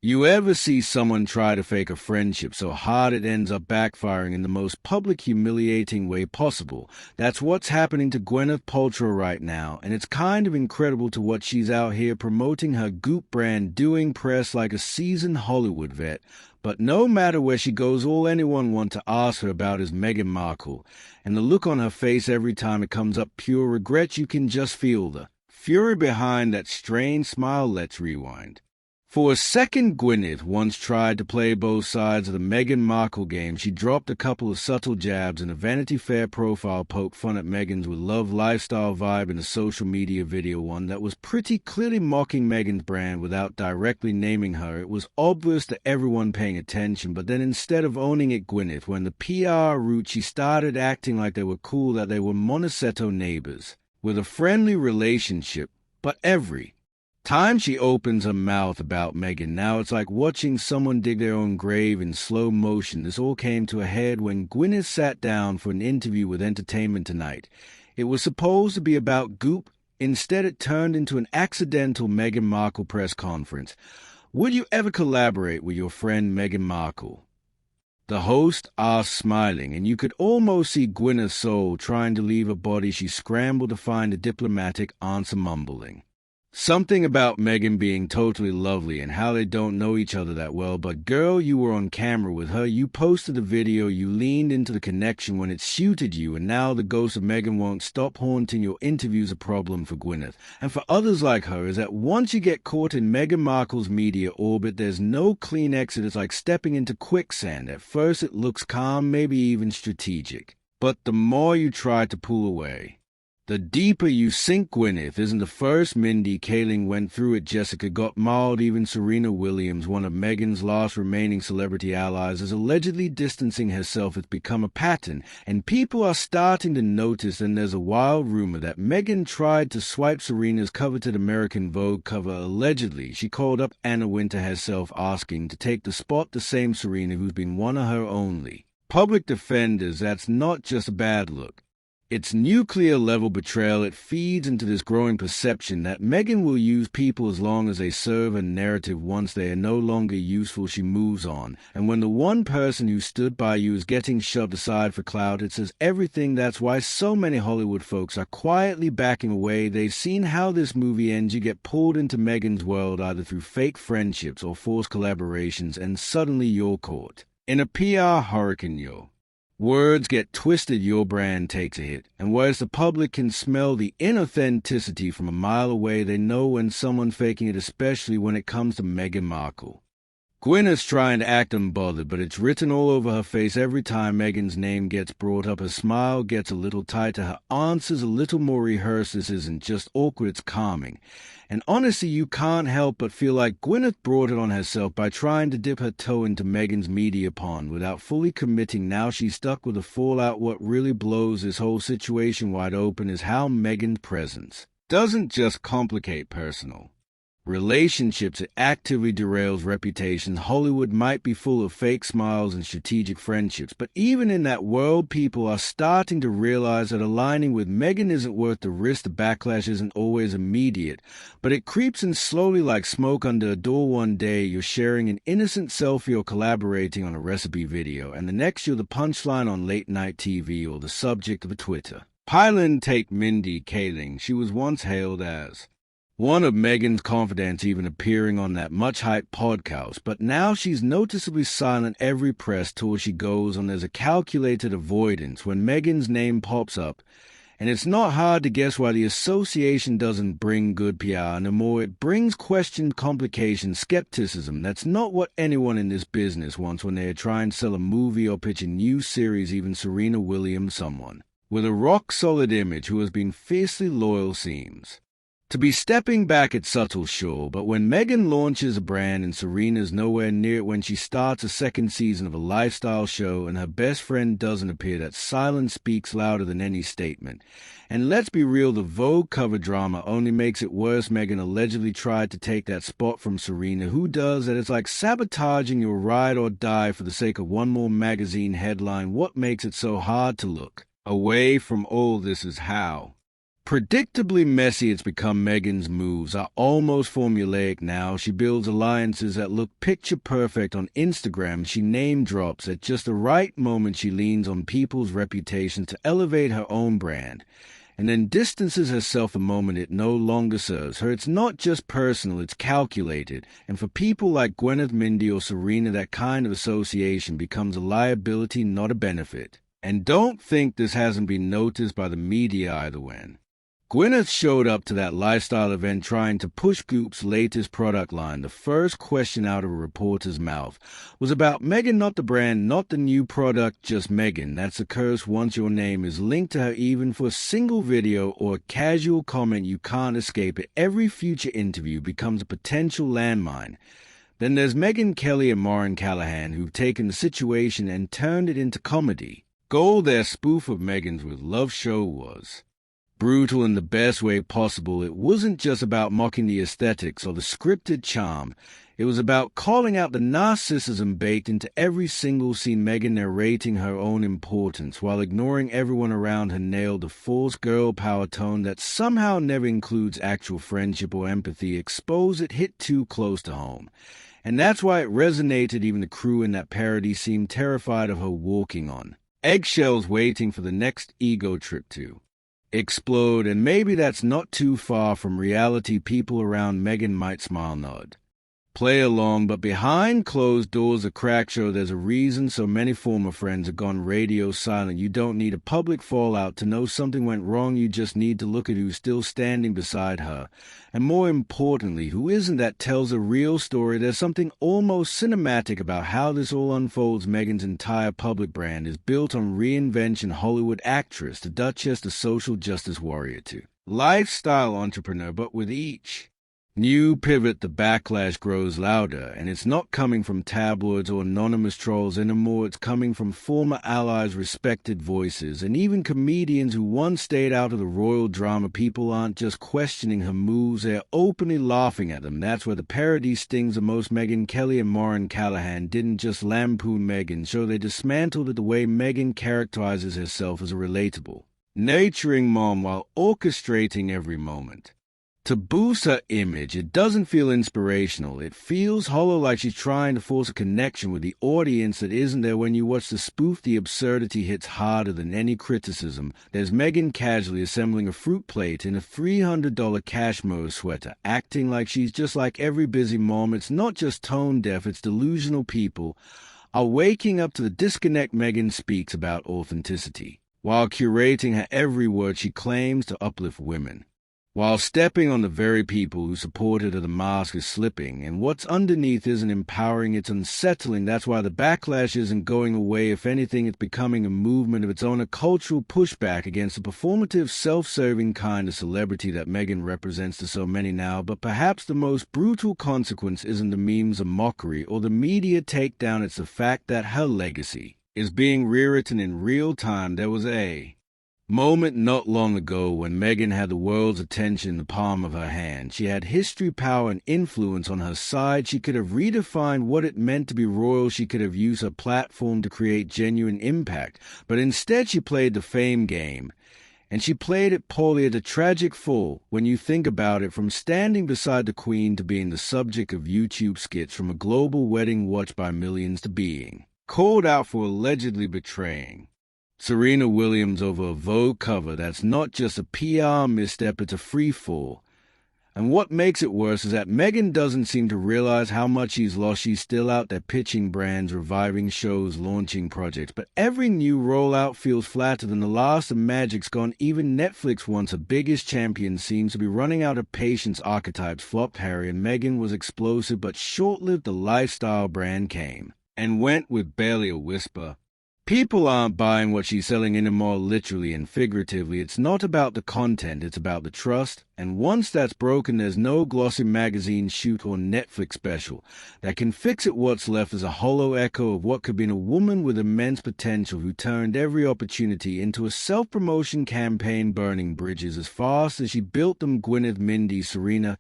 You ever see someone try to fake a friendship so hard it ends up backfiring in the most public, humiliating way possible? That's what's happening to Gwyneth Paltrow right now, and it's kind of incredible to watch. She's out here promoting her Goop brand, doing press like a seasoned Hollywood vet. But no matter where she goes, all anyone wants to ask her about is Meghan Markle. And the look on her face every time it comes up, pure regret. You can just feel the fury behind that strange smile. Let's rewind. For a second, Gwyneth once tried to play both sides of the Meghan Markle game. She dropped a couple of subtle jabs in a Vanity Fair profile, poked fun at Meghan's with love lifestyle vibe in a social media video, one that was pretty clearly mocking Meghan's brand without directly naming her. It was obvious to everyone paying attention, but then instead of owning it, Gwyneth went the PR route. She started acting like they were cool, that they were Monaceto neighbors with a friendly relationship, but every time she opens her mouth about Meghan, now it's like watching someone dig their own grave in slow motion. This all came to a head when Gwyneth sat down for an interview with Entertainment Tonight. It was supposed to be about Goop. Instead, it turned into an accidental Meghan Markle press conference. Would you ever collaborate with your friend Meghan Markle? The host asked, smiling, and you could almost see Gwyneth's soul trying to leave her body. She scrambled to find a diplomatic answer, mumbling something about Meghan being totally lovely and how they don't know each other that well. But girl, you were on camera with her. You posted a video. You leaned into the connection when it suited you. And now the ghost of Meghan won't stop haunting your interviews. A problem for Gwyneth and for others like her is that once you get caught in Meghan Markle's media orbit, there's no clean exit. It's like stepping into quicksand. At first it looks calm, maybe even strategic. But the more you try to pull away, the deeper you sink. Gwyneth isn't the first. Mindy Kaling went through it. Jessica got mauled. Even Serena Williams, one of Meghan's last remaining celebrity allies, is allegedly distancing herself. It's become a pattern, and people are starting to notice. And there's a wild rumor that Meghan tried to swipe Serena's coveted American Vogue cover. Allegedly, she called up Anna Wintour herself, asking to take the spot. The same Serena who's been one of her only public defenders. That's not just a bad look. It's nuclear-level betrayal. It feeds into this growing perception that Meghan will use people as long as they serve a narrative. Once they are no longer useful, she moves on. And when the one person who stood by you is getting shoved aside for clout, it says everything. That's why so many Hollywood folks are quietly backing away. They've seen how this movie ends. You get pulled into Meghan's world either through fake friendships or forced collaborations, and suddenly you're caught in a PR hurricane. Words get twisted, your brand takes a hit, and whereas the public can smell the inauthenticity from a mile away, they know when someone's faking it, especially when it comes to Meghan Markle. Gwyneth's trying to act unbothered, but it's written all over her face every time Meghan's name gets brought up. Her smile gets a little tighter, her answers a little more rehearsed. This isn't just awkward, it's calming. And honestly, you can't help but feel like Gwyneth brought it on herself by trying to dip her toe into Meghan's media pond without fully committing. Now she's stuck with the fallout. What really blows this whole situation wide open is how Meghan's presence doesn't just complicate personal relationships, it actively derails reputations. Hollywood might be full of fake smiles and strategic friendships, but even in that world, people are starting to realize that aligning with Meghan isn't worth the risk. The backlash isn't always immediate, but it creeps in slowly like smoke under a door. One day you're sharing an innocent selfie or collaborating on a recipe video, and the next you're the punchline on late-night TV or the subject of a Twitter pile-in. Take Mindy Kaling. She was once hailed as one of Meghan's confidants, even appearing on that much-hyped podcast, but now she's noticeably silent every press tour she goes on. There's a calculated avoidance when Meghan's name pops up, and it's not hard to guess why. The association doesn't bring good PR no more. It brings questions, complications, skepticism. That's not what anyone in this business wants when they are trying to sell a movie or pitch a new series. Even Serena Williams, someone with a rock-solid image who has been fiercely loyal, seems to be stepping back. It's subtle, sure, but when Meghan launches a brand and Serena's nowhere near it, when she starts a second season of a lifestyle show and her best friend doesn't appear, that silence speaks louder than any statement. And let's be real, the Vogue cover drama only makes it worse. Meghan allegedly tried to take that spot from Serena. Who does that? It's like sabotaging your ride or die for the sake of one more magazine headline. What makes it so hard to look away from all this is how Predictably messy it's become. Meghan's moves are almost formulaic now. She builds alliances that look picture-perfect on Instagram. She name-drops at just the right moment. She leans on people's reputation to elevate her own brand, and then distances herself the moment it no longer serves her. It's not just personal, it's calculated. And for people like Gwyneth, Mindy, or Serena, that kind of association becomes a liability, not a benefit. And don't think this hasn't been noticed by the media either. When Gwyneth showed up to that lifestyle event trying to push Goop's latest product line, the first question out of a reporter's mouth was about Meghan, not the brand, not the new product, just Meghan. That's a curse once your name is linked to her. Even for a single video or a casual comment, you can't escape it. Every future interview becomes a potential landmine. Then there's Megyn Kelly and Megyn Callahan, who've taken the situation and turned it into comedy gold. Their spoof of Meghan's with Love show was brutal in the best way possible. It wasn't just about mocking the aesthetics or the scripted charm. It was about calling out the narcissism baked into every single scene. Meghan narrating her own importance while ignoring everyone around her nailed the false girl power tone that somehow never includes actual friendship or empathy. Exposed it hit too close to home. And that's why it resonated. Even the crew in that parody seemed terrified of her walking on eggshells, waiting for the next ego trip to explode. And maybe that's not too far from reality. People around Meghan might smile, nod, play along, but behind closed doors, a crack show. There's a reason so many former friends have gone radio silent. You don't need a public fallout to know something went wrong. You just need to look at who's still standing beside her, and more importantly, who isn't. That tells a real story. There's something almost cinematic about how this all unfolds. Meghan's entire public brand is built on reinvention. Hollywood actress to Duchess to social justice warrior to lifestyle entrepreneur, but with each new pivot, the backlash grows louder, and it's not coming from tabloids or anonymous trolls anymore. It's coming from former allies, respected voices, and even comedians who once stayed out of the royal drama. People aren't just questioning her moves, they're openly laughing at them. That's where the parody stings the most. Megyn Kelly and Megyn Callahan didn't just lampoon Meghan, so they dismantled it the way Meghan characterizes herself as a relatable, nurturing mom while orchestrating every moment to boost her image. It doesn't feel inspirational. It feels hollow, like she's trying to force a connection with the audience that isn't there. When you watch the spoof, the absurdity hits harder than any criticism. There's Meghan casually assembling a fruit plate in a $300 cashmere sweater, acting like she's just like every busy mom. It's not just tone deaf, it's delusional. People are waking up to the disconnect. Meghan speaks about authenticity while curating her every word. She claims to uplift women while stepping on the very people who supported her. The mask is slipping, and what's underneath isn't empowering, it's unsettling. That's why the backlash isn't going away. If anything, it's becoming a movement of its own, a cultural pushback against the performative, self-serving kind of celebrity that Meghan represents to so many now. But perhaps the most brutal consequence isn't the memes of mockery or the media takedown. It's the fact that her legacy is being rewritten in real time. There was a moment not long ago when Meghan had the world's attention in the palm of her hand. She had history, power, and influence on her side. She could have redefined what it meant to be royal. She could have used her platform to create genuine impact. But instead she played the fame game, and she played it poorly. At a tragic fall when you think about it, from standing beside the Queen to being the subject of YouTube skits, from a global wedding watched by millions to being called out for allegedly betraying Serena Williams over a Vogue cover. That's not just a PR misstep, it's a free fall. And what makes it worse is that Meghan doesn't seem to realize how much she's lost. She's still out there pitching brands, reviving shows, launching projects, but every new rollout feels flatter than the last. The magic's gone. Even Netflix, once her biggest champion, seems to be running out of patience. Archetypes flopped. Harry and Meghan was explosive but short-lived. The lifestyle brand came and went with barely a whisper. People aren't buying what she's selling anymore, literally and figuratively. It's not about the content, it's about the trust. And once that's broken, there's no glossy magazine shoot or Netflix special that can fix it. What's left is a hollow echo of what could have been a woman with immense potential who turned every opportunity into a self-promotion campaign, burning bridges as fast as she built them. Gwyneth, Mindy, Serena,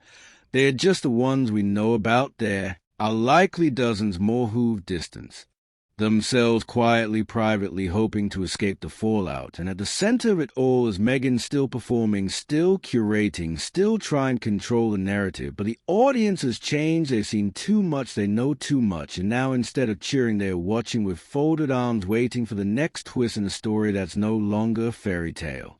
they're just the ones we know about. There are likely dozens more who've distanced themselves quietly, privately, hoping to escape the fallout. And at the center of it all is Meghan, still performing, still curating, still trying to control the narrative. But the audience has changed. They've seen too much, they know too much, and now instead of cheering, they are watching with folded arms, waiting for the next twist in a story that's no longer a fairy tale.